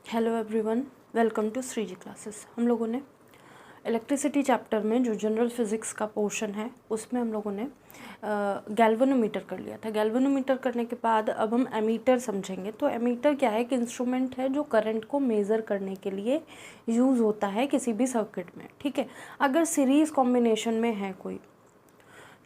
Hello everyone, welcome to Shriji classes. हम लोगों ने इलेक्ट्रिसिटी चैप्टर में जो जनरल फिज़िक्स का पोर्शन है उसमें हम लोगों ने गैल्वेनोमीटर कर लिया था। गैल्वेनोमीटर करने के बाद अब हम एमीटर समझेंगे। तो एमीटर क्या है? एक इंस्ट्रूमेंट है जो करंट को मेज़र करने के लिए यूज़ होता है किसी भी सर्किट में। ठीक है, अगर सीरीज़ कॉम्बिनेशन में है कोई,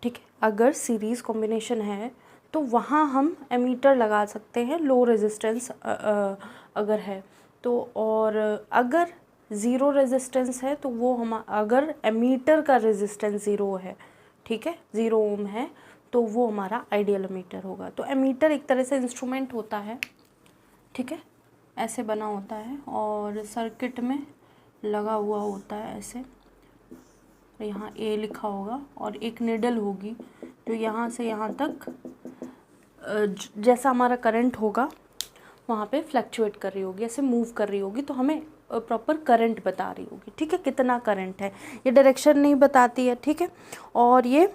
ठीक है, अगर सीरीज़ कॉम्बिनेशन है तो वहाँ हम एमीटर लगा सकते हैं, लो रेजिस्टेंस अगर है तो। और अगर ज़ीरो रेजिस्टेंस है तो वो हम, अगर एमीटर का रेजिस्टेंस ज़ीरो है, ठीक है, 0 ओम है, तो वो हमारा आइडियल एमीटर होगा। तो एमीटर एक तरह से इंस्ट्रूमेंट होता है, ठीक है, ऐसे बना होता है और सर्किट में लगा हुआ होता है ऐसे। यहाँ ए लिखा होगा और एक निडल होगी जो यहाँ से यहाँ तक जैसा हमारा करंट होगा वहाँ पे फ्लक्चुएट कर रही होगी, ऐसे मूव कर रही होगी, तो हमें प्रॉपर करंट बता रही होगी। ठीक है, कितना करंट है, ये डायरेक्शन नहीं बताती है। ठीक है, और ये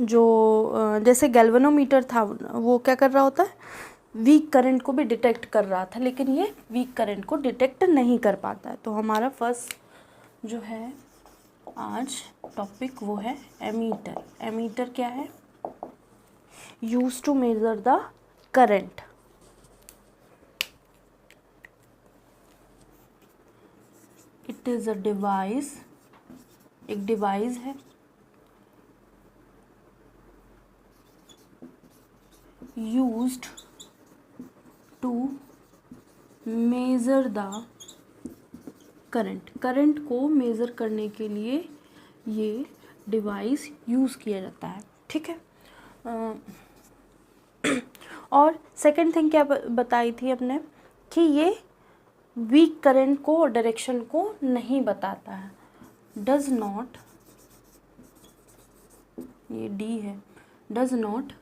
जो जैसे गैल्वेनोमीटर था वो क्या कर रहा होता है, वीक करंट को भी डिटेक्ट कर रहा था, लेकिन ये वीक करंट को डिटेक्ट नहीं कर पाता है। तो हमारा फर्स्ट जो है आज टॉपिक वो है एमीटर। एमीटर क्या है? Use to measure the current. It is a device, एक डिवाइस है used to measure the current. Current को मेज़र करने के लिए ये डिवाइस यूज़ किया जाता है। ठीक है, और सेकंड थिंग क्या बताई थी हमने कि ये वीक करंट को और डायरेक्शन को नहीं बताता है। डज नॉट, ये डी है, does not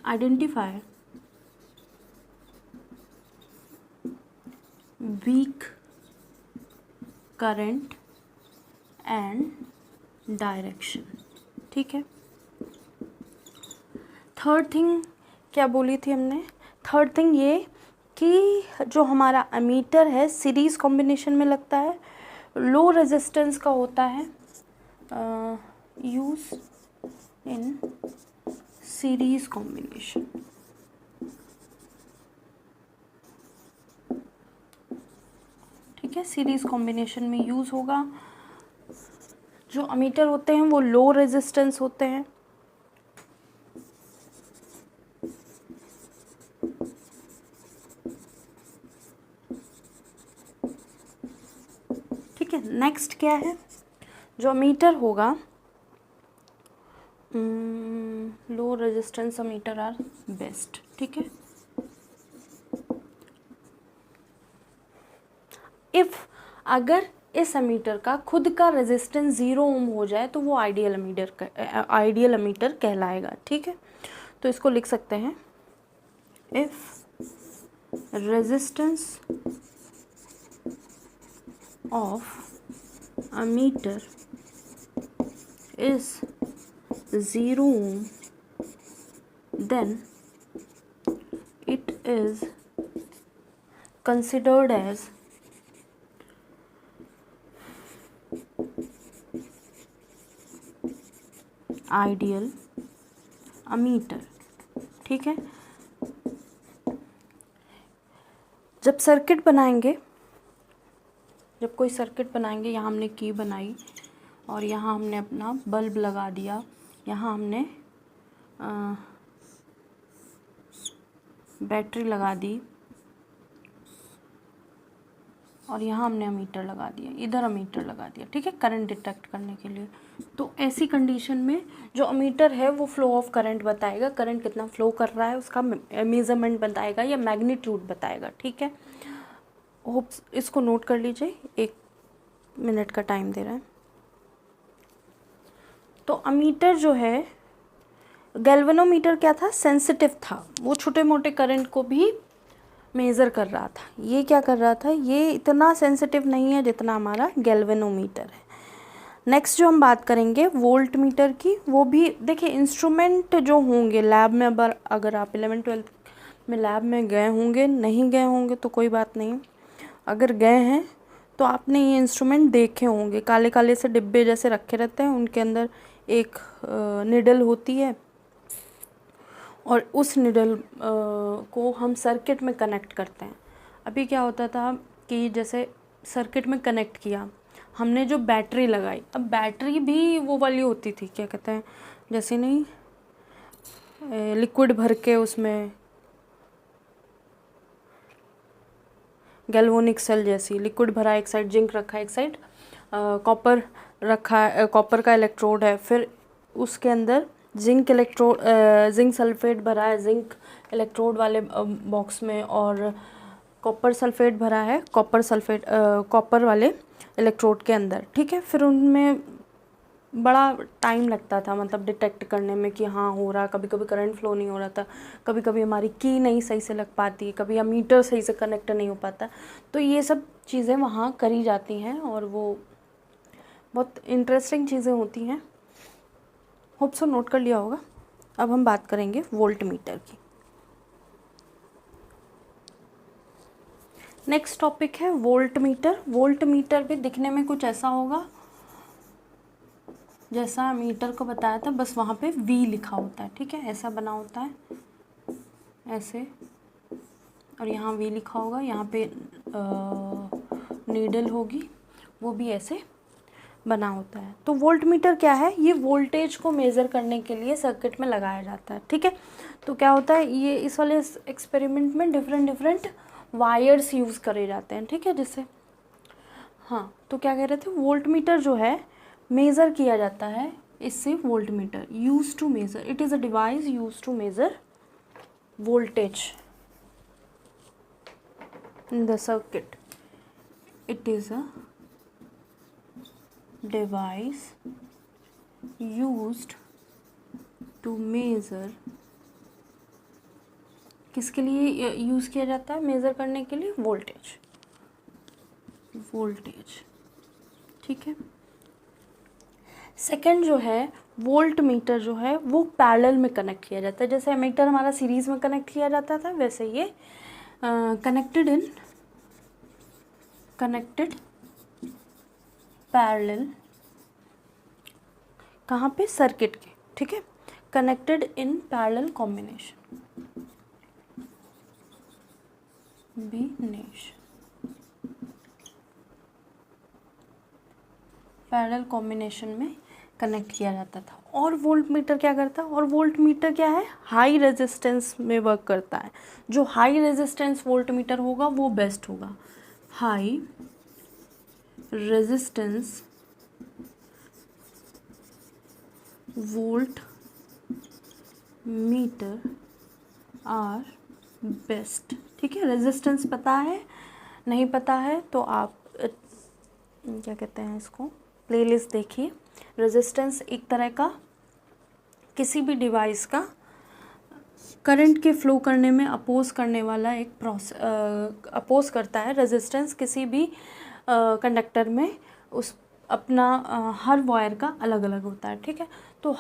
identify weak current and direction. ठीक है, थर्ड थिंग क्या बोली थी हमने? थर्ड थिंग ये कि जो हमारा एमीटर है सीरीज़ कॉम्बिनेशन में लगता है, लो रेजिस्टेंस का होता है, यूज़ इन सीरीज़ कॉम्बिनेशन। ठीक है, सीरीज़ कॉम्बिनेशन में यूज़ होगा। जो एमीटर होते हैं वो लो रेजिस्टेंस होते हैं। ठीक है, नेक्स्ट क्या है? जो एमीटर होगा, low resistance ammeter are best. ठीक है, इफ़ अगर इस एमीटर का खुद का रेजिस्टेंस 0 ओम हो जाए तो वो आइडियल एमीटर कहलाएगा। ठीक है, तो इसको लिख सकते हैं, if resistance of ammeter is 0 ohm, then it is considered as ideal ammeter। ठीक है, जब सर्किट बनाएंगे, जब कोई सर्किट बनाएंगे, यहाँ हमने की बनाई और यहाँ हमने अपना बल्ब लगा दिया, यहाँ हमने बैटरी लगा दी और यहाँ हमने एमीटर लगा दिया, इधर एमीटर लगा दिया। ठीक है, करंट डिटेक्ट करने के लिए। तो ऐसी कंडीशन में जो एमीटर है वो फ्लो ऑफ करंट बताएगा, करंट कितना फ्लो कर रहा है उसका मेजरमेंट बताएगा या मैग्नीट्यूड बताएगा। ठीक है, होप इसको नोट कर लीजिए, 1 मिनट का टाइम दे रहा है। तो एमीटर जो है, गैल्वेनोमीटर क्या था? सेंसिटिव था, वो छोटे मोटे करंट को भी मेज़र कर रहा था। ये क्या कर रहा था? ये इतना सेंसिटिव नहीं है जितना हमारा गैल्वेनोमीटर है। नेक्स्ट जो हम बात करेंगे वोल्ट मीटर की, वो भी देखिए इंस्ट्रूमेंट जो होंगे लैब में, अगर आप 11th 12th में लैब में गए होंगे, नहीं गए होंगे तो कोई बात नहीं। अगर गए हैं तो आपने ये इंस्ट्रूमेंट देखे होंगे, काले काले से डिब्बे जैसे रखे रहते हैं, उनके अंदर एक निडल होती है और उस निडल को हम सर्किट में कनेक्ट करते हैं। अभी क्या होता था कि जैसे सर्किट में कनेक्ट किया, हमने जो बैटरी लगाई, अब बैटरी भी वो वाली होती थी, क्या कहते हैं, जैसे नहीं लिक्विड भर के उसमें गैल्वेनिक सेल जैसी लिक्विड भरा, एक साइड जिंक रखा है, एक साइड कॉपर रखा है, कॉपर का इलेक्ट्रोड है, फिर उसके अंदर जिंक सल्फेट भरा है जिंक इलेक्ट्रोड वाले बॉक्स में, और कॉपर सल्फेट भरा है कॉपर वाले इलेक्ट्रोड के अंदर, ठीक है। फिर उनमें बड़ा टाइम लगता था, मतलब डिटेक्ट करने में कि हाँ हो रहा, कभी कभी करंट फ्लो नहीं हो रहा था, कभी कभी हमारी की नहीं सही से लग पाती, कभी मीटर सही से कनेक्ट नहीं हो पाता। तो ये सब चीज़ें वहाँ करी जाती हैं और वो बहुत इंटरेस्टिंग चीज़ें होती हैं। होप सो नोट कर लिया होगा। अब हम बात करेंगे वोल्ट मीटर की। नेक्स्ट टॉपिक है वोल्ट मीटर। वोल्ट मीटर भी दिखने में कुछ ऐसा होगा जैसा मीटर को बताया था, बस वहाँ पे V लिखा होता है, ठीक है, ऐसा बना होता है ऐसे, और यहाँ V लिखा होगा, यहाँ पे नीडल होगी, वो भी ऐसे बना होता है। तो वोल्ट मीटर क्या है, ये वोल्टेज को मेज़र करने के लिए सर्किट में लगाया जाता है, ठीक है। तो क्या होता है, ये इस वाले एक्सपेरिमेंट में डिफरेंट वायर्स यूज़ करे जाते हैं, ठीक है, जिससे हाँ, तो क्या कह रहे थे, वोल्ट मीटर जो है मेज़र किया जाता है इससे। Voltmeter use to measure, it is a device use to measure voltage in the circuit. It is a device used to measure, किसके लिए यूज़ किया जाता है मेज़र करने के लिए, वोल्टेज, ठीक है। सेकंड जो है वोल्ट मीटर जो है वो पैरेलल में कनेक्ट किया जाता है। जैसे मीटर हमारा सीरीज़ में कनेक्ट किया जाता था, वैसे ये कनेक्टेड पैरेलल, कहाँ पे, सर्किट के, ठीक है, connected in parallel combination, parallel combination में कनेक्ट किया जाता था। और वोल्ट मीटर क्या करता है, और वोल्ट मीटर क्या है, हाई रेजिस्टेंस में वर्क करता है। जो हाई रेजिस्टेंस वोल्ट मीटर होगा वो बेस्ट होगा। High resistance voltmeter are best, ठीक है। रेजिस्टेंस पता है, नहीं पता है तो आप क्या कहते हैं इसको, प्लेलिस्ट देखिए। रेजिस्टेंस एक तरह का किसी भी डिवाइस का करंट के फ्लो करने में अपोज करने वाला एक अपोज करता है। रेजिस्टेंस किसी भी कंडक्टर में उस अपना हर वायर का अलग अलग होता है, ठीक है। तो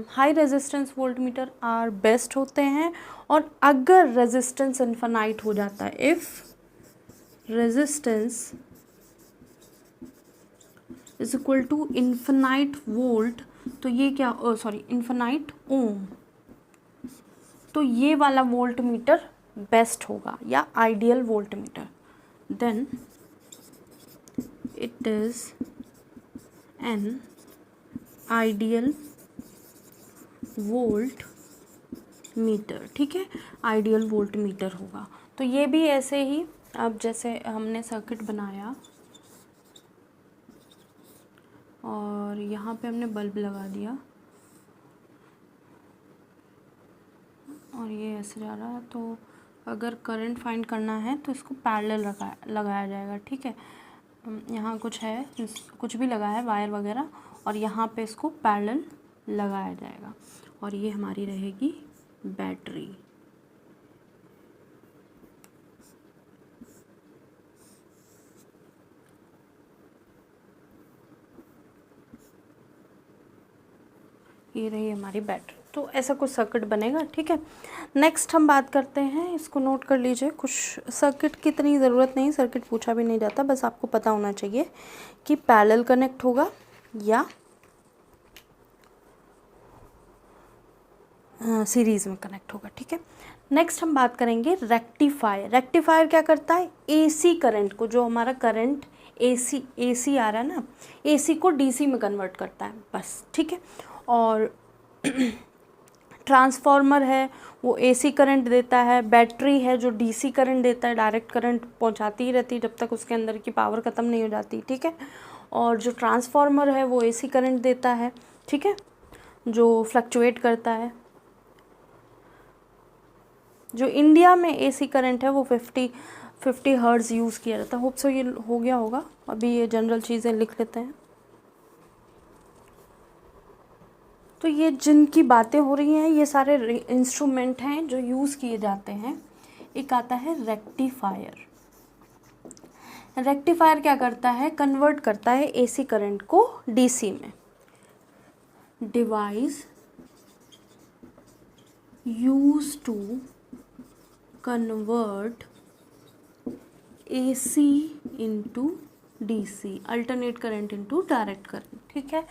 high resistance voltmeter are best होते हैं। और अगर रेजिस्टेंस इनफाइनाइट हो जाता है, if resistance is equal to infinite volt, तो ये क्या, सॉरी इनफाइनाइट ओम, तो ये वाला वोल्ट मीटर बेस्ट होगा या ideal voltmeter. Then it is an ideal voltmeter, ठीक है, आइडियल वोल्ट मीटर होगा। तो ये भी ऐसे ही, अब जैसे हमने सर्किट बनाया और यहाँ पे हमने बल्ब लगा दिया और ये ऐसे जा रहा है, तो अगर करंट फाइंड करना है तो इसको पैरेलल लगाया जाएगा, ठीक है। यहाँ कुछ है, कुछ भी लगा है वायर वगैरह, और यहाँ पे इसको पैरेलल लगाया जाएगा और ये हमारी रहेगी बैटरी। ये रही हमारी बैटरी। तो ऐसा कुछ सर्किट बनेगा, ठीक है। नेक्स्ट हम बात करते हैं, इसको नोट कर लीजिए, कुछ सर्किट की इतनी ज़रूरत नहीं, सर्किट पूछा भी नहीं जाता, बस आपको पता होना चाहिए कि पैरेलल कनेक्ट होगा या सीरीज़ में कनेक्ट होगा, ठीक है। नेक्स्ट हम बात करेंगे रेक्टिफायर। रेक्टिफायर क्या करता है, एसी करंट को, जो हमारा करंट एसी आ रहा है ना, एसी को डीसी में कन्वर्ट करता है, बस, ठीक है। और ट्रांसफार्मर है वो एसी करंट देता है, बैटरी है जो डीसी करंट देता है, डायरेक्ट करंट पहुंचाती ही रहती है जब तक उसके अंदर की पावर ख़त्म नहीं हो जाती, ठीक है। और जो ट्रांसफार्मर है वो एसी करंट देता है, ठीक है, जो फ्लक्चुएट करता है। जो इंडिया में एसी करंट है वो 50 हर्ट्ज यूज़ किया जाता है। होप सो ये हो गया होगा, अभी ये जनरल चीज़ें लिख लेते हैं। तो ये जिनकी बातें हो रही हैं ये सारे इंस्ट्रूमेंट हैं जो यूज़ किए जाते हैं। एक आता है रेक्टिफायर। रेक्टिफायर क्या करता है, कन्वर्ट करता है एसी करंट को डीसी में। Device use to convert AC into DC, alternate current into direct current, ठीक है।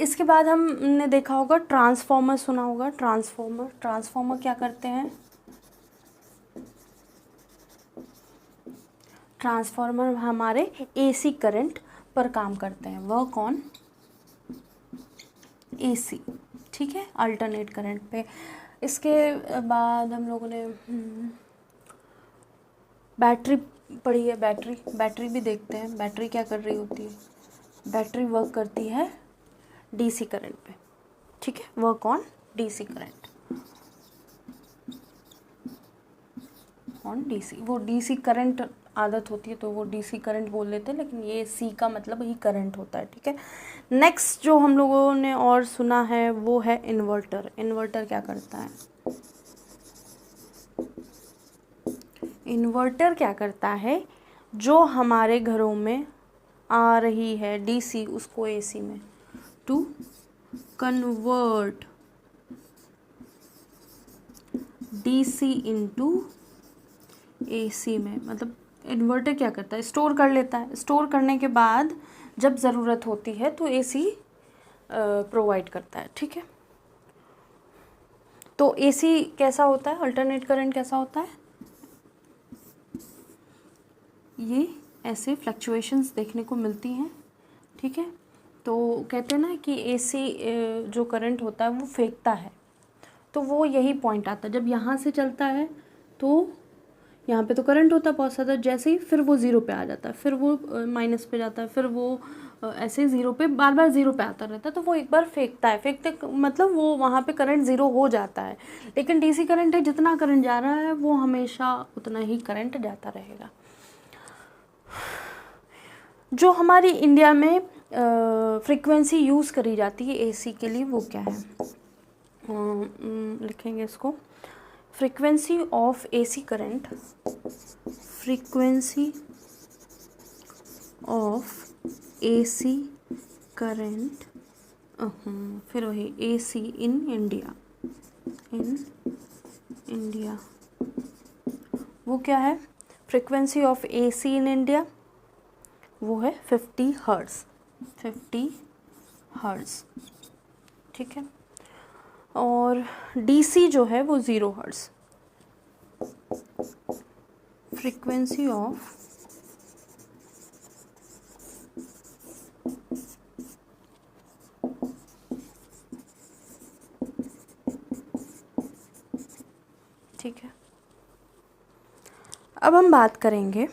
इसके बाद हमने देखा होगा ट्रांसफार्मर, सुना होगा ट्रांसफार्मर क्या करते हैं, ट्रांसफार्मर हमारे एसी करंट पर काम करते हैं, वर्क ऑन एसी, ठीक है, अल्टरनेट करंट पे। इसके बाद हम लोगों ने बैटरी पढ़ी है, बैटरी भी देखते हैं। बैटरी क्या कर रही होती है, बैटरी वर्क करती है डीसी करंट पे, ठीक है, work on DC current, on DC. वो डीसी करंट आदत होती है तो वो डीसी करंट बोल लेते हैं, लेकिन ये सी का मतलब ही करंट होता है, ठीक है। नेक्स्ट जो हम लोगों ने और सुना है वो है इन्वर्टर। इन्वर्टर क्या करता है, इन्वर्टर क्या करता है, जो हमारे घरों में आ रही है डीसी उसको एसी में, to convert DC into AC में। मतलब इन्वर्टर क्या करता है, स्टोर कर लेता है, स्टोर करने के बाद जब ज़रूरत होती है तो एसी प्रोवाइड करता है, ठीक है। तो एसी कैसा होता है, अल्टरनेट करंट कैसा होता है, ये ऐसे फ्लक्चुएशंस देखने को मिलती हैं, ठीक है। तो कहते हैं ना कि एसी जो करंट होता है वो फेंकता है, तो वो यही पॉइंट आता है, जब यहाँ से चलता है तो यहाँ पे तो करंट होता है बहुत ज़्यादा, जैसे ही फिर वो ज़ीरो पे आ जाता है, फिर वो माइनस पे जाता है, फिर वो ऐसे ज़ीरो पे बार बार ज़ीरो पे आता रहता है, तो वो एक बार फेंकता है, फेंकते मतलब वो वहाँ पे करंट ज़ीरो हो जाता है। लेकिन डीसी करंट है, जितना करंट जा रहा है वो हमेशा उतना ही करंट जाता रहेगा। जो हमारी इंडिया में फ्रीक्वेंसी यूज़ करी जाती है एसी के लिए वो क्या है, लिखेंगे इसको, frequency of AC current, frequency of AC current, फिर वही एसी इन इंडिया, वो क्या है, frequency of AC in India वो है 50 हर्ट्ज़, ठीक है। और डीसी जो है वो 0 हर्ट्ज़, फ्रीक्वेंसी ऑफ ठीक है। अब हम बात करेंगे,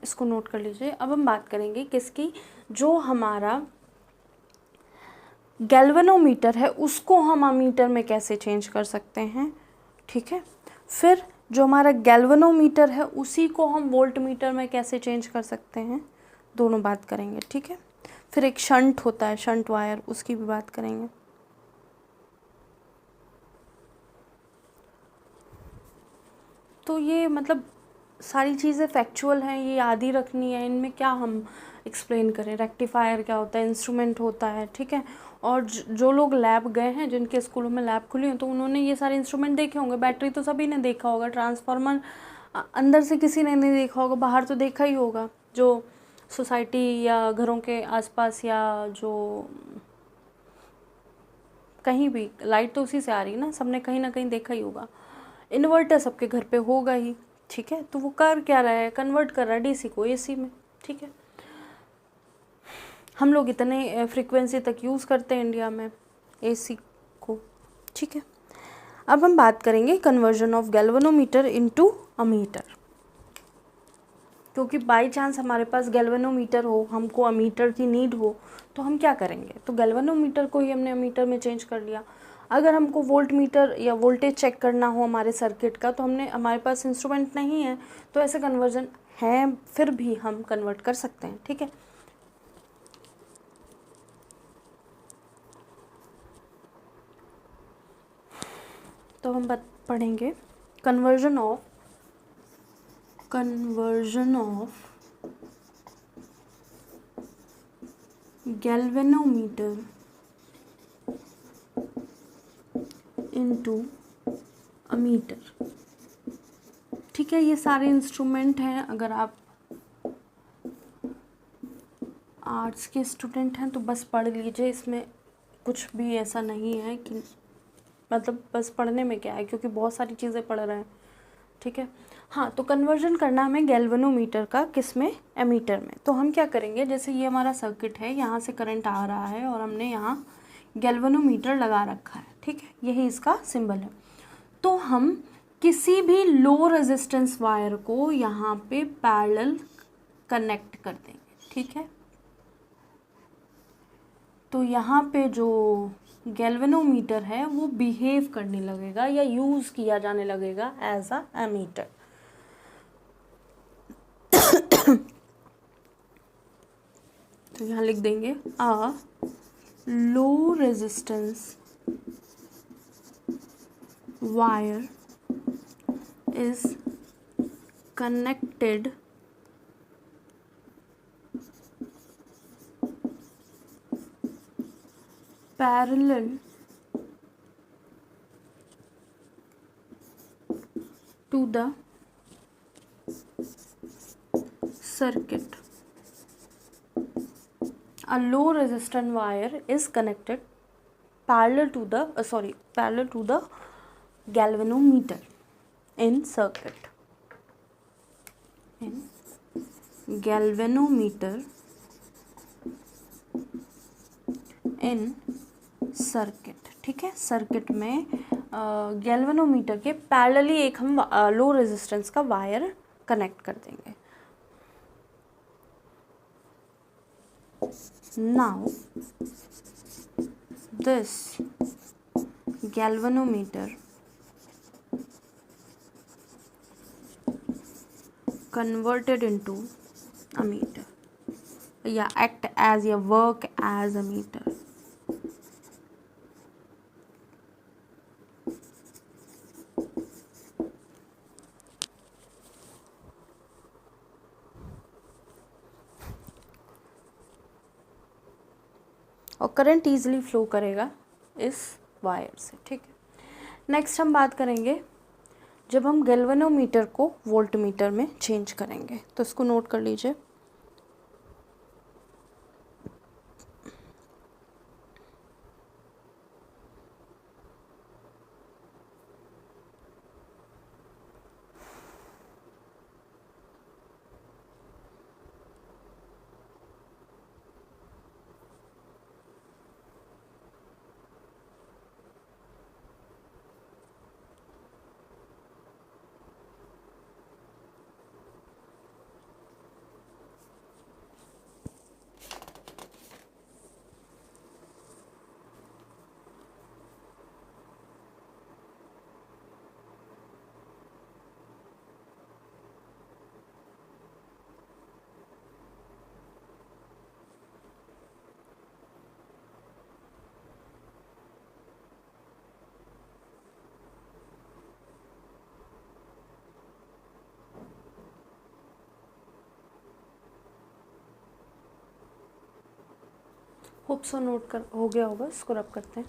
इसको नोट कर लीजिए, अब हम बात करेंगे किसकी, जो हमारा गैल्वेनोमीटर है उसको हम अमीटर में कैसे चेंज कर सकते हैं, ठीक है। फिर जो हमारा गैल्वेनोमीटर है उसी को हम वोल्टमीटर में कैसे चेंज कर सकते हैं, दोनों बात करेंगे, ठीक है। फिर एक शंट होता है, शंट वायर, उसकी भी बात करेंगे। तो ये मतलब सारी चीज़ें फैक्चुअल हैं, ये याद ही रखनी है, इनमें क्या हम एक्सप्लेन करें। रेक्टिफायर क्या होता है, इंस्ट्रूमेंट होता है, ठीक है। और जो लोग लैब गए हैं, जिनके स्कूलों में लैब खुली हैं, तो उन्होंने ये सारे इंस्ट्रूमेंट देखे होंगे। बैटरी तो सभी ने देखा होगा, ट्रांसफार्मर अंदर से किसी ने नहीं देखा होगा, बाहर तो देखा ही होगा। जो सोसाइटी या घरों के आसपास या जो कहीं भी लाइट तो उसी से आ रही है ना, सबने कहीं ना कहीं देखा ही होगा। इन्वर्टर सबके घर पे होगा ही, ठीक है। तो वो कर क्या रहा है, कन्वर्ट कर रहा है डीसी को एसी में, ठीक है। हम लोग इतने फ्रीक्वेंसी तक यूज़ करते हैं इंडिया में एसी को, ठीक है। अब हम बात करेंगे conversion of galvanometer into ammeter. क्योंकि बाई चांस हमारे पास गैल्वेनोमीटर हो, हमको अमीटर की नीड हो, तो हम क्या करेंगे, तो गैल्वेनोमीटर को ही हमने अमीटर में चेंज कर लिया। अगर हमको वोल्ट मीटर या वोल्टेज चेक करना हो हमारे सर्किट का, तो हमारे पास इंस्ट्रूमेंट नहीं है, तो ऐसे कन्वर्जन है, फिर भी हम कन्वर्ट कर सकते हैं, ठीक है। तो हम पढ़ेंगे conversion of galvanometer into ammeter, ठीक है। ये सारे इंस्ट्रूमेंट हैं। अगर आप आर्ट्स के स्टूडेंट हैं तो बस पढ़ लीजिए, इसमें कुछ भी ऐसा नहीं है कि मतलब बस पढ़ने में क्या है, क्योंकि बहुत सारी चीज़ें पढ़ रहे हैं, ठीक है। हाँ, तो कन्वर्जन करना हमें गैल्वेनोमीटर का किस में, एमीटर में। तो हम क्या करेंगे, जैसे ये हमारा सर्किट है, यहाँ से करंट आ रहा है और हमने यहाँ गैल्वेनोमीटर लगा रखा है, ठीक है, यही इसका सिंबल है। तो हम किसी भी लो रेजिस्टेंस वायर को यहाँ पे पैरेलल कनेक्ट कर देंगे, ठीक है। तो यहाँ पे जो गैल्वेनोमीटर है वो बिहेव करने लगेगा या यूज़ किया जाने लगेगा एज अ एमीटर। तो यहाँ लिख देंगे a low resistance wire is connected parallel to the circuit. A low resistant wire is connected parallel to the galvanometer in circuit. In galvanometer in circuit, ठीक है। सर्किट में गैल्वेनोमीटर के parallelly एक हम लो रेजिस्टेंस का wire connect कर देंगे। Now this galvanometer converted into a meter या act as या work as a meter. और करंट ईजिली फ्लो करेगा इस वायर से, ठीक है। नेक्स्ट हम बात करेंगे जब हम गैल्वेनोमीटर को वोल्टमीटर में चेंज करेंगे, तो इसको नोट कर लीजिए। होप सो नोट कर हो गया होगा, इसको रब करते हैं।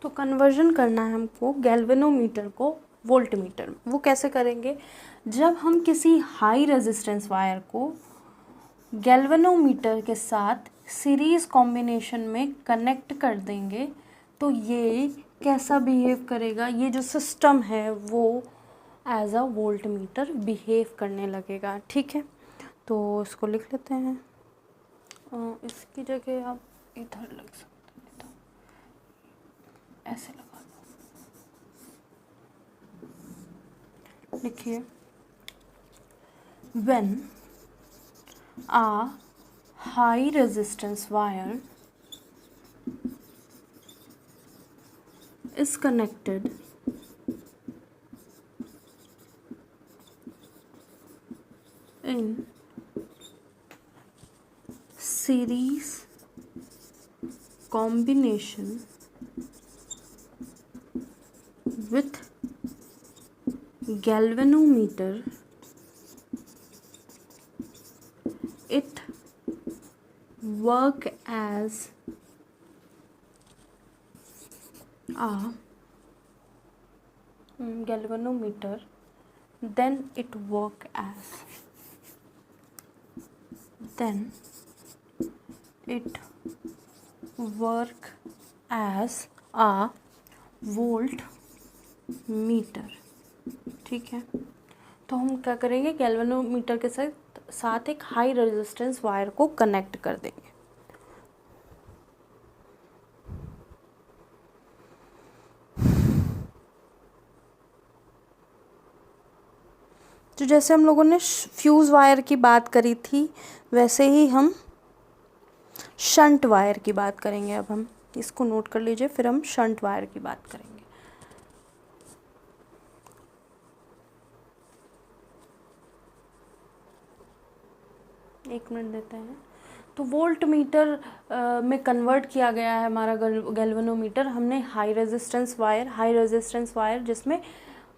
तो कन्वर्जन करना है हमको गैल्वेनोमीटर को वोल्टमीटर में। वो कैसे करेंगे? जब हम किसी हाई रेजिस्टेंस वायर को गैल्वेनोमीटर के साथ सीरीज कॉम्बिनेशन में कनेक्ट कर देंगे तो ये कैसा बिहेव करेगा, ये जो सिस्टम है वो एज अ वोल्टमीटर बिहेव करने लगेगा। ठीक है, तो इसको लिख लेते हैं। इसकी जगह आप इधर लग सकते हैं, इधर ऐसे लगा दो। लिखिए, when a high resistance wire is connected in series combination with galvanometer, it work as a galvanometer, then it work as a voltmeter। ठीक है, तो हम क्या करेंगे, गैल्वेनोमीटर के साथ एक हाई रेजिस्टेंस वायर को कनेक्ट कर देंगे। तो जैसे हम लोगों ने फ्यूज वायर की बात करी थी, वैसे ही हम शंट वायर की बात करेंगे। अब हम इसको नोट कर लीजिए, फिर हम शंट वायर की बात करेंगे। एक मिनट देते हैं। तो वोल्ट मीटर में कन्वर्ट किया गया है हमारा गैल्वेनोमीटर। हमने हाई रेजिस्टेंस वायर जिसमें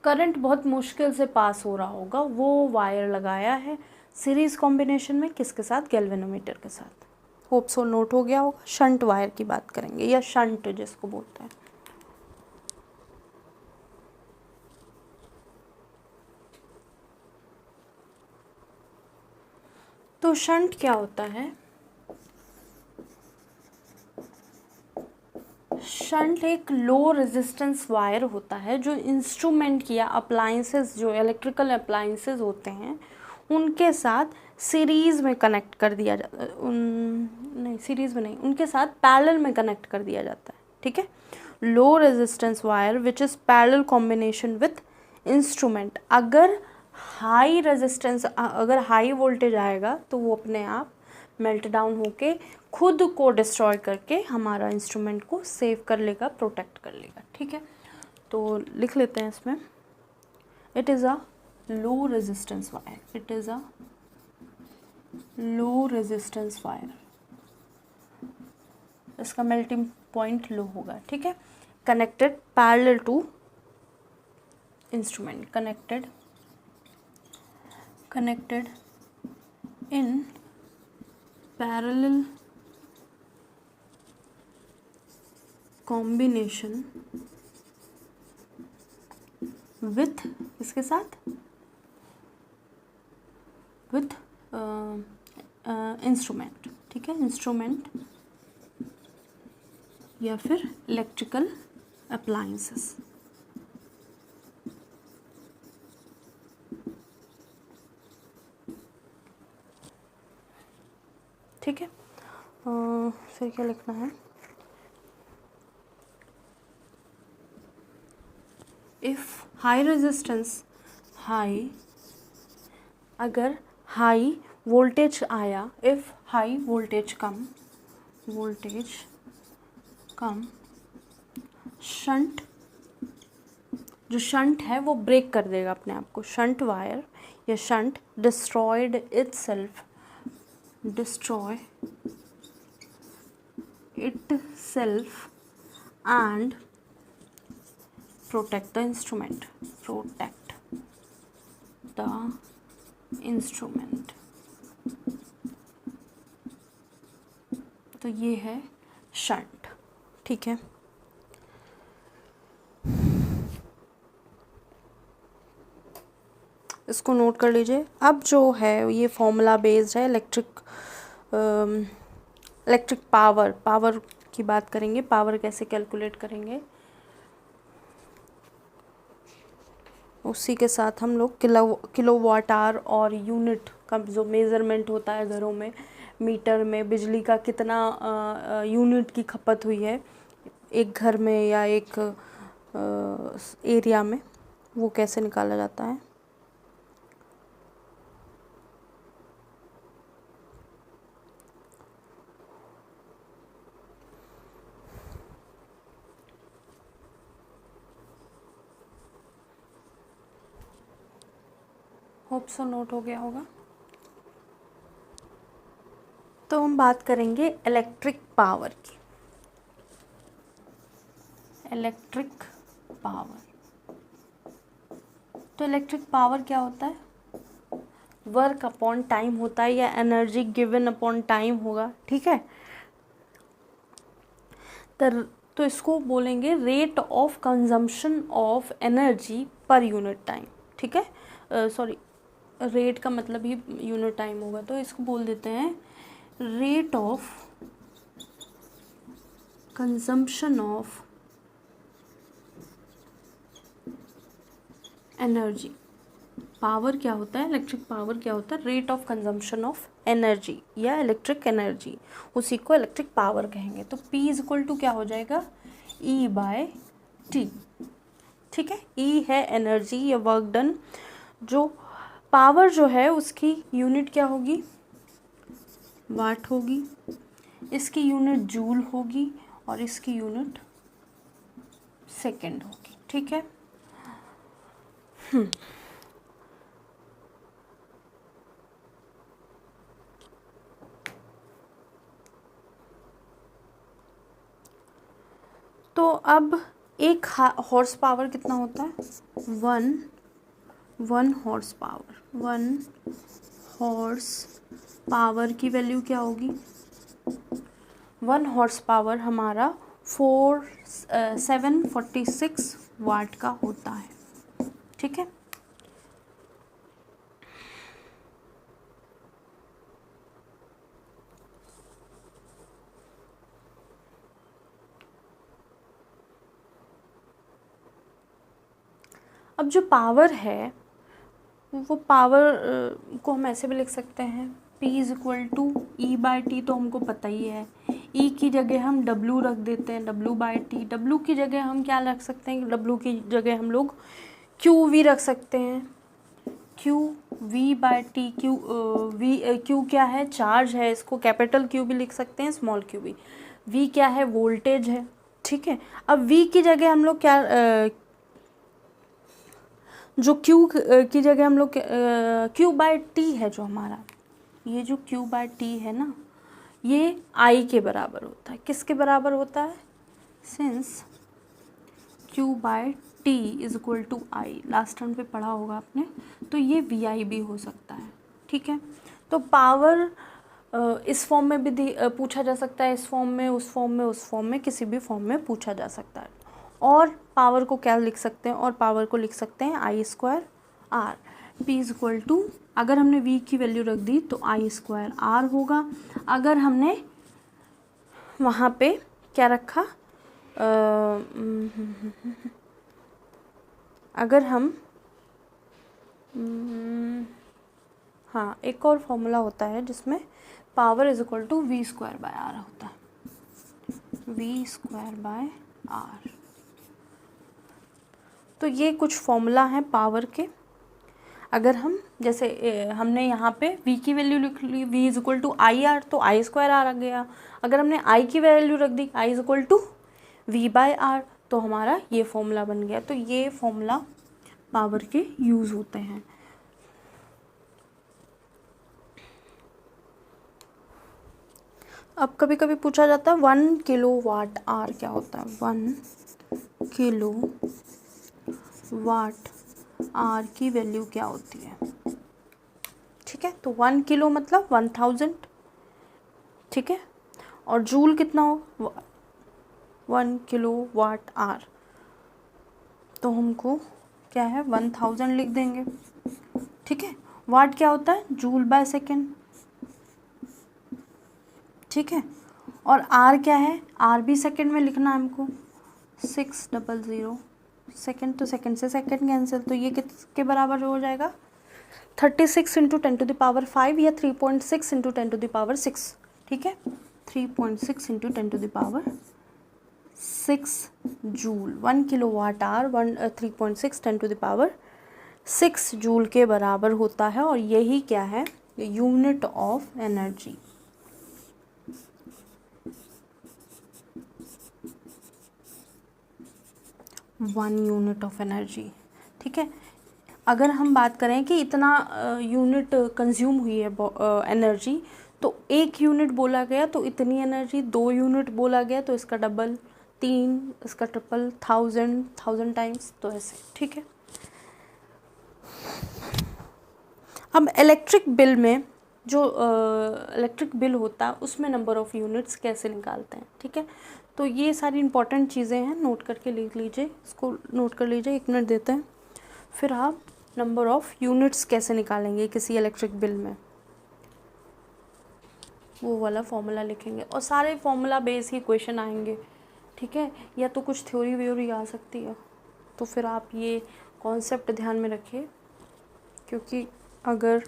करंट बहुत मुश्किल से पास हो रहा होगा, वो वायर लगाया है सीरीज कॉम्बिनेशन में, किसके साथ? गैल्वेनोमीटर के साथ। होप सो नोट हो गया होगा। शंट वायर की बात करेंगे, या शंट जिसको बोलते हैं। तो शंट क्या होता है? शंट एक लो रेजिस्टेंस वायर होता है जो इंस्ट्रूमेंट या अप्लायंसेस, जो इलेक्ट्रिकल अप्लायंसेस होते हैं, उनके साथ सीरीज़ में कनेक्ट कर दिया जाता है। नहीं, सीरीज़ में नहीं, उनके साथ पैरेलल में कनेक्ट कर दिया जाता है। ठीक है, लो resistance wire which is parallel combination with instrument. अगर हाई रेजिस्टेंस, अगर हाई वोल्टेज आएगा तो वो अपने आप मेल्ट डाउन होके खुद को डिस्ट्रॉय करके हमारा इंस्ट्रूमेंट को सेव कर लेगा, प्रोटेक्ट कर लेगा। ठीक है, तो लिख लेते हैं इसमें, it is a low resistance wire, it is a low resistance wire. इसका मेल्टिंग पॉइंट लो होगा। ठीक है, connected parallel to instrument, connected in parallel combination with, इसके साथ, with इंस्ट्रूमेंट। ठीक है, इंस्ट्रूमेंट या फिर इलेक्ट्रिकल अप्लायंसेस। ठीक है, फिर क्या लिखना है? इफ़ हाई रेजिस्टेंस, अगर हाई वोल्टेज आया, if high voltage come, shunt, जो शंट है वो ब्रेक कर देगा अपने आप को। शंट वायर या shunt destroy itself and protect the instrument, तो ये है शंट। ठीक है, इसको नोट कर लीजिए। अब जो है ये फॉर्मूला बेस्ड है इलेक्ट्रिक पावर की बात करेंगे। पावर कैसे कैलकुलेट करेंगे, उसी के साथ हम लोग किलोवाट आवर और यूनिट का जो मेज़रमेंट होता है घरों में, मीटर में बिजली का कितना यूनिट की खपत हुई है एक घर में या एक एरिया में, वो कैसे निकाला जाता है। होप सो नोट हो गया होगा। तो हम बात करेंगे इलेक्ट्रिक पावर की। इलेक्ट्रिक पावर, तो इलेक्ट्रिक पावर क्या होता है, वर्क अपॉन टाइम होता है या एनर्जी गिवन अपॉन टाइम होगा। ठीक है, तो इसको बोलेंगे rate of consumption of energy per unit time. ठीक है, सॉरी, रेट का मतलब ही यूनिट टाइम होगा, तो इसको बोल देते हैं rate of consumption of energy. Power क्या होता है, इलेक्ट्रिक पावर क्या होता है, rate of consumption of energy या इलेक्ट्रिक एनर्जी, उसी को इलेक्ट्रिक पावर कहेंगे। तो P इज इक्वल टू क्या हो जाएगा, E/T। ठीक है, E है एनर्जी या वर्क डन, जो पावर जो है उसकी यूनिट क्या होगी, वाट होगी, इसकी यूनिट जूल होगी और इसकी यूनिट सेकेंड होगी। ठीक है, तो अब एक हॉर्स पावर कितना होता है, one horse power. 1 horse power की वैल्यू क्या होगी, 1 हॉर्स पावर हमारा 746 वाट का होता है। ठीक है, अब जो पावर है वो पावर को हम ऐसे भी लिख सकते हैं, P is equal to E/T, तो हमको पता ही है। E की जगह हम W रख देते हैं, W/T। W की जगह हम क्या रख सकते हैं, W की जगह हम लोग QV रख सकते हैं, QV/T। Q क्या है, चार्ज है, इसको कैपिटल Q भी लिख सकते हैं, स्मॉल q भी। V क्या है, वोल्टेज है। ठीक है, अब V की जगह हम लोग क्या जो Q की जगह हम लोग Q/T है, जो हमारा ये जो Q/T है ना, ये I के बराबर होता है। किसके बराबर होता है, since Q/T is equal to I, last term पे पढ़ा होगा आपने, तो ये VI भी हो सकता है। ठीक है, तो पावर इस फॉर्म में भी पूछा जा सकता है, इस फॉर्म में, उस फॉर्म में, उस फॉर्म में, किसी भी फॉर्म में पूछा जा सकता है। और पावर को क्या लिख सकते हैं, और पावर को लिख सकते हैं I²R। P is equal to, अगर हमने V की वैल्यू रख दी तो I²R होगा। अगर हमने वहाँ पे क्या रखा, अगर हम हाँ, एक और फॉर्मूला होता है जिसमें power is equal to V²/R होता है, V²/R। तो ये कुछ फॉर्मूला हैं पावर के। अगर हम जैसे हमने यहाँ पे V की वैल्यू लिख ली, V is equal to IR, तो I² R आ गया। अगर हमने I की वैल्यू रख दी, I is equal to V/R, तो हमारा ये फॉर्मूला बन गया। तो ये फॉर्मूला पावर के यूज़ होते हैं। अब कभी कभी पूछा जाता है 1 किलोवाट आवर क्या होता है, 1 किलोवाट आवर की वैल्यू क्या होती है। ठीक है, तो 1 किलो मतलब 1000। ठीक है, और जूल कितना हो 1 किलोवाट आवर, तो हमको क्या है 1000 लिख देंगे। ठीक है, वाट क्या होता है जूल बाय सेकेंड। ठीक है, और आर क्या है, आर भी सेकेंड में लिखना है हमको 600। सेकेंड तो सेकेंड से सेकेंड कैंसिल, तो ये किसके बराबर हो जाएगा 36 इंटू 10⁵ या 3.6 इंटू 10⁶। ठीक है, 3.6 into 10⁶ joule. 1 kilowatt hour 3.6 10⁶ joule के बराबर होता है, और यही क्या है unit of energy. One unit of energy. ठीक है, अगर हम बात करें कि इतना यूनिट कंज्यूम हुई है एनर्जी, तो 1 यूनिट बोला गया तो इतनी एनर्जी, 2 यूनिट बोला गया तो इसका डबल, 3 इसका ट्रिपल, 1000 टाइम्स, तो ऐसे। ठीक है, अब इलेक्ट्रिक बिल में जो इलेक्ट्रिक बिल होता है उसमें नंबर ऑफ़ यूनिट्स कैसे निकालते हैं। ठीक है, तो ये सारी इंपॉर्टेंट चीज़ें हैं, नोट करके लिख लीजिए, इसको नोट कर लीजिए, 1 मिनट देते हैं। फिर आप नंबर ऑफ़ यूनिट्स कैसे निकालेंगे किसी इलेक्ट्रिक बिल में, वो वाला फॉर्मूला लिखेंगे, और सारे फॉर्मूला बेस ही क्वेश्चन आएंगे। ठीक है, या तो कुछ थ्योरी व्योरी आ सकती है, तो फिर आप ये कॉन्सेप्ट ध्यान में रखिए, क्योंकि अगर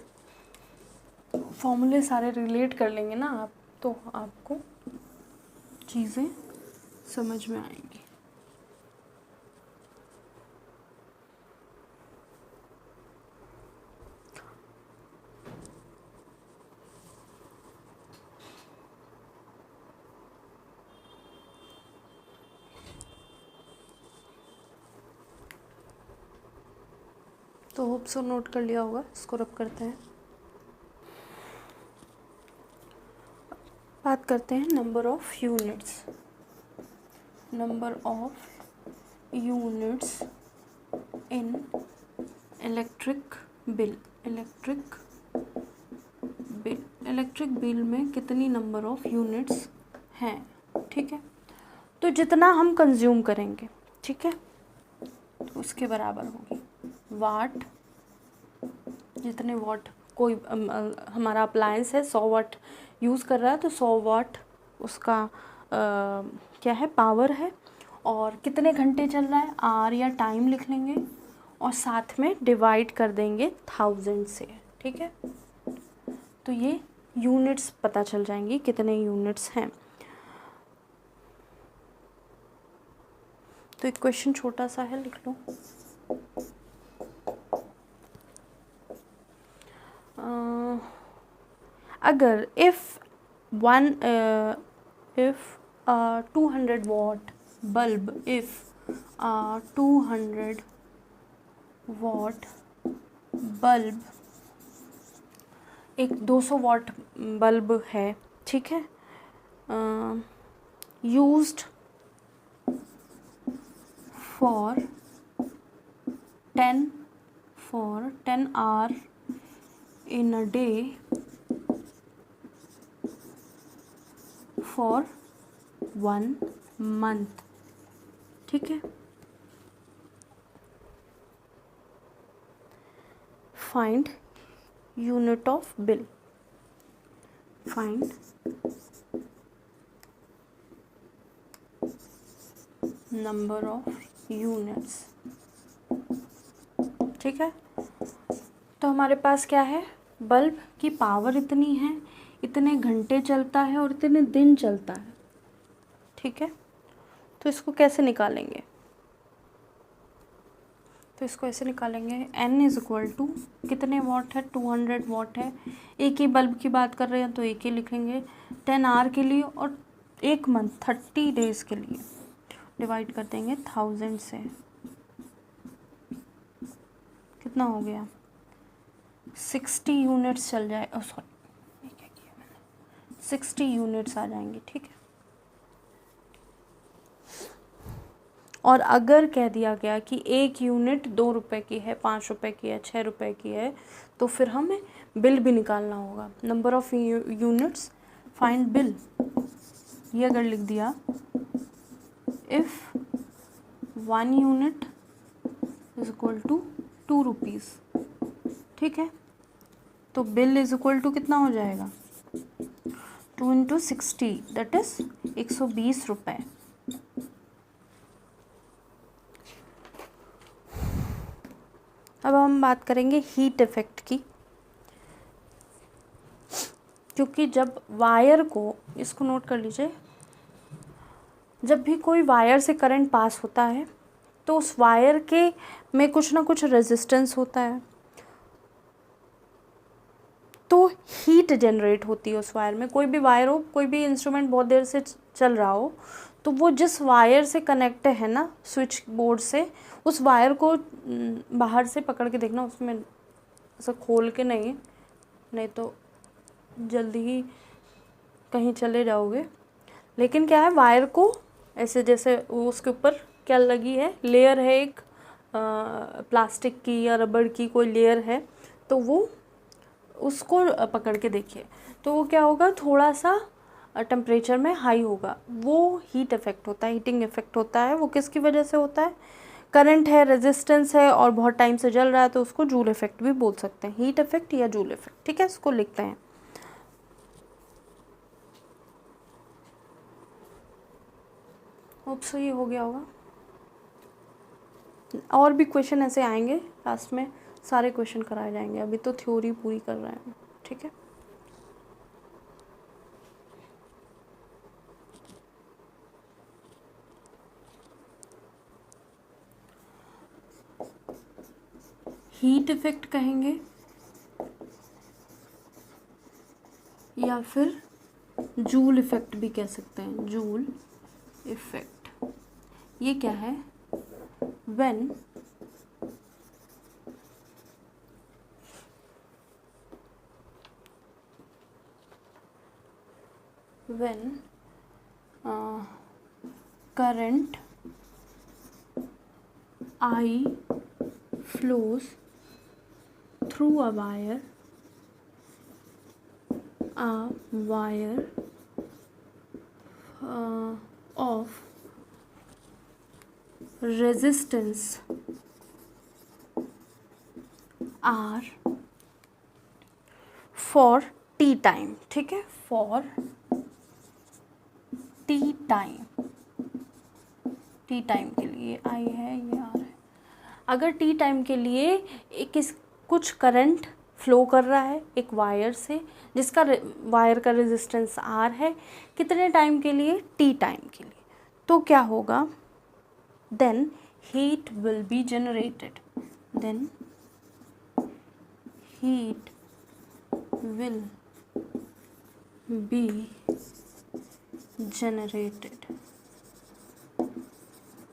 फॉर्मूले सारे रिलेट कर लेंगे ना आप, तो आपको चीज़ें समझ में आएंगी। तो होप सो नोट कर लिया होगा, इसको रब करते हैं। बात करते हैं number of units. Number of units in electric bill. Electric bill में कितनी नंबर ऑफ़ यूनिट्स हैं। ठीक है, तो जितना हम कंज्यूम करेंगे, ठीक है, तो उसके बराबर होगी वाट। जितने वाट कोई हमारा अप्लायंस है 100 वाट यूज़ कर रहा है, तो 100 वाट उसका क्या है पावर है, और कितने घंटे चल रहा है आर या टाइम लिख लेंगे, और साथ में डिवाइड कर देंगे 1000 से। ठीक है, तो ये यूनिट्स पता चल जाएंगी कितने यूनिट्स हैं। तो एक क्वेश्चन छोटा सा है, लिख लो। अगर if 200 watt bulb, if 200 watt bulb, एक 200 वाट बल्ब है, ठीक है, used for 10 hour in a day for 1 month। ठीक है, find unit of bill. Find number of units. ठीक है, तो हमारे पास क्या है, बल्ब की पावर इतनी है, इतने घंटे चलता है और इतने दिन चलता है। ठीक है, तो इसको कैसे निकालेंगे, तो इसको ऐसे निकालेंगे, n इज इक्वल टू कितने वाट है 200 वाट है, एक ही बल्ब की बात कर रहे हैं तो एक ही लिखेंगे, 10 आवर के लिए और 1 मंथ 30 डेज़ के लिए, डिवाइड कर देंगे 1000 से। कितना हो गया 60 यूनिट्स चल जाए, सॉरी क्या किया मैंने, 60 यूनिट्स आ जाएंगे। ठीक है, और अगर कह दिया गया कि 1 यूनिट 2 रुपये की है, 5 रुपये की है, 6 रुपये की है, तो फिर हमें बिल भी निकालना होगा। Number of units, find bill. ये अगर लिख दिया, if 1 unit is equal to 2 rupees, ठीक है, तो बिल इज इक्वल टू कितना हो जाएगा, 2 इंटू 60 दैट इज 120 रुपये। अब हम बात करेंगे हीट इफ़ेक्ट की, क्योंकि जब वायर को, इसको नोट कर लीजिए, जब भी कोई वायर से करंट पास होता है तो उस वायर के में कुछ ना कुछ रेजिस्टेंस होता है, तो हीट जनरेट होती है उस वायर में। कोई भी वायर हो, कोई भी इंस्ट्रूमेंट बहुत देर से चल रहा हो, तो वो जिस वायर से कनेक्ट है ना स्विच बोर्ड से, उस वायर को बाहर से पकड़ के देखना, उसमें ऐसा खोल के नहीं तो जल्दी ही कहीं चले जाओगे। लेकिन क्या है, वायर को ऐसे जैसे उसके ऊपर क्या लगी है, लेयर है एक प्लास्टिक की या रबड़ की कोई लेयर है, तो वो उसको पकड़ के देखिए, तो वो क्या होगा, थोड़ा सा टेम्परेचर में हाई होगा, वो हीट इफ़ेक्ट होता है, हीटिंग इफ़ेक्ट होता है। वो किसकी वजह से होता है, करंट है, रेजिस्टेंस है और बहुत टाइम से जल रहा है, तो उसको जूल इफ़ेक्ट भी बोल सकते हैं, हीट इफ़ेक्ट या जूल इफ़ेक्ट, ठीक है, इसको लिखते हैं। सो ये हो गया होगा। और भी क्वेश्चन ऐसे आएंगे, लास्ट में सारे क्वेश्चन कराए जाएंगे, अभी तो थ्योरी पूरी कर रहे हैं, ठीक है। हीट इफ़ेक्ट कहेंगे या फिर जूल इफ़ेक्ट भी कह सकते हैं, जूल इफ़ेक्ट। ये क्या है, when current I flows through a wire of resistance R for T time, ठीक है, for T टाइम के लिए I है, ये R है। अगर T टाइम के लिए कुछ करंट फ्लो कर रहा है एक वायर से, जिसका वायर का रेजिस्टेंस R है, कितने टाइम के लिए, T टाइम के लिए, तो क्या होगा, then heat will be generated, then heat will be generated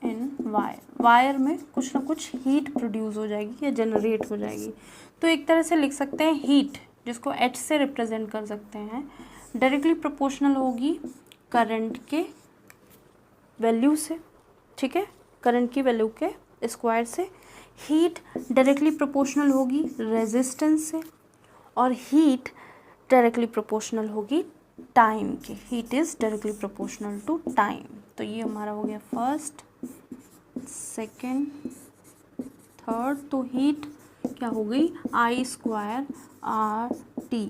in wire में कुछ ना कुछ हीट प्रोड्यूस हो जाएगी या जनरेट हो जाएगी। तो एक तरह से लिख सकते हैं हीट, जिसको H से रिप्रेजेंट कर सकते हैं, डायरेक्टली प्रोपोर्शनल होगी करंट के वैल्यू से, ठीक है, करंट की वैल्यू के स्क्वायर से। हीट डायरेक्टली प्रोपोर्शनल होगी रेजिस्टेंस से, और हीट डायरेक्टली प्रोपोर्शनल होगी टाइम के, heat is directly proportional to time. तो ये हमारा हो गया फर्स्ट, सेकेंड, थर्ड। तो हीट क्या हो गई, I स्क्वायर RT,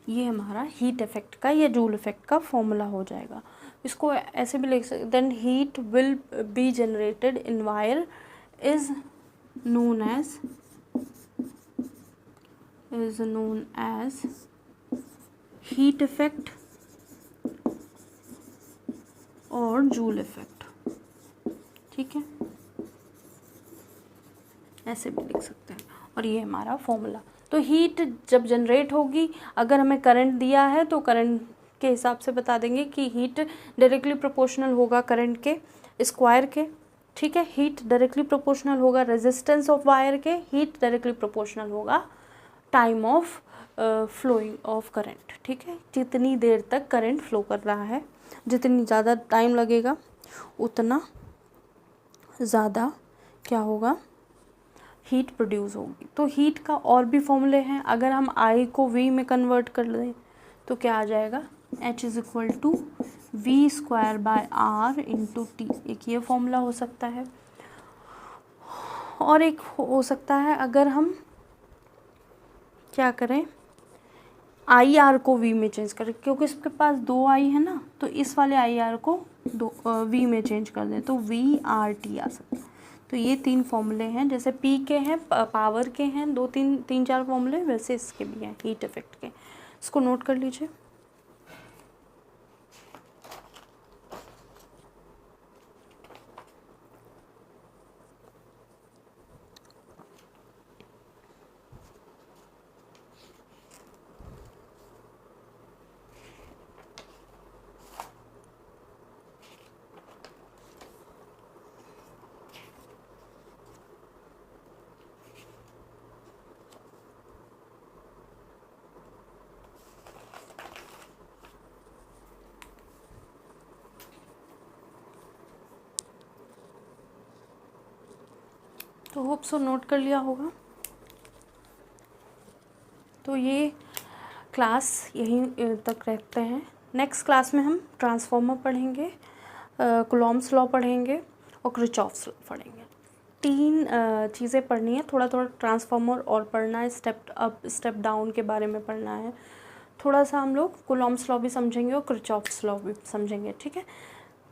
ये हमारा हीट इफेक्ट का या जूल इफेक्ट का फॉर्मूला हो जाएगा। इसको ऐसे भी लिख सकते, then heat will be generated in wire is known as heat effect और जूल इफेक्ट, ठीक है, ऐसे भी लिख सकते हैं। और ये हमारा फॉर्मूला। तो हीट जब जनरेट होगी, अगर हमें करंट दिया है तो करंट के हिसाब से बता देंगे कि हीट डायरेक्टली प्रोपोर्शनल होगा करंट के स्क्वायर के, ठीक है, हीट डायरेक्टली प्रोपोर्शनल होगा रेजिस्टेंस ऑफ वायर के, हीट डायरेक्टली प्रोपोर्शनल होगा time of flowing of current, ठीक है, जितनी देर तक करंट फ्लो कर रहा है, जितनी ज़्यादा टाइम लगेगा उतना ज़्यादा क्या होगा, हीट प्रोड्यूस होगी। तो हीट का और भी फॉर्मूले हैं, अगर हम I को V में कन्वर्ट कर दें तो क्या आ जाएगा, H is equal to V square by R into T. एक ये फॉर्मूला हो सकता है, और एक हो सकता है अगर हम क्या करें, आई आर को वी में चेंज करें, क्योंकि इसके पास 2 आई है ना, तो इस वाले आई आर को वी में चेंज कर दें तो वी आर टी आ सकता है। तो ये 3 फॉर्मूले हैं, जैसे पी के हैं, पावर के हैं 2-3-4 फॉर्मूले, वैसे इसके भी हैं हीट इफेक्ट के। इसको नोट कर लीजिए। तो होप सो नोट कर लिया होगा। तो ये क्लास यहीं तक रखते हैं। नेक्स्ट क्लास में हम ट्रांसफॉर्मर पढ़ेंगे, कूलॉम्स लॉ पढ़ेंगे और किरचॉफ्स लॉ पढ़ेंगे। 3 चीज़ें पढ़नी है। थोड़ा थोड़ा ट्रांसफॉर्मर और पढ़ना है, स्टेप अप स्टेप डाउन के बारे में पढ़ना है। थोड़ा सा हम लोग कूलॉम्स लॉ भी समझेंगे और किरचॉफ्स लॉ भी समझेंगे, ठीक है।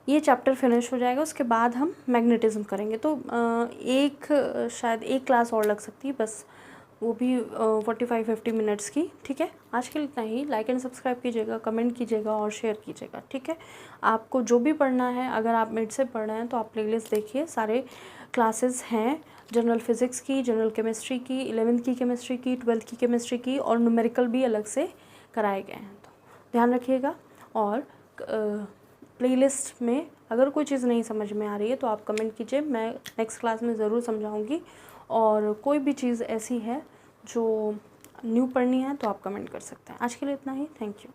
ये चैप्टर फिनिश हो जाएगा, उसके बाद हम मैग्नेटिज्म करेंगे। तो शायद एक क्लास और लग सकती है, बस वो भी 45-50 मिनट्स की, ठीक है। आज के लिए इतना ही। लाइक एंड सब्सक्राइब कीजिएगा, कमेंट कीजिएगा और शेयर कीजिएगा, ठीक है। आपको जो भी पढ़ना है, अगर आप मिड से पढ़ रहे हैं तो आप प्लेलिस्ट देखिए, सारे क्लासेस हैं जनरल फिज़िक्स की, जनरल केमिस्ट्री की, 11th की केमिस्ट्री की, 12th की केमिस्ट्री की, और न्यूमेरिकल भी अलग से कराए गए हैं। तो ध्यान रखिएगा। और प्लेलिस्ट में अगर कोई चीज़ नहीं समझ में आ रही है तो आप कमेंट कीजिए, मैं नेक्स्ट क्लास में ज़रूर समझाऊंगी। और कोई भी चीज़ ऐसी है जो न्यू पढ़नी है तो आप कमेंट कर सकते हैं। आज के लिए इतना ही। Thank you.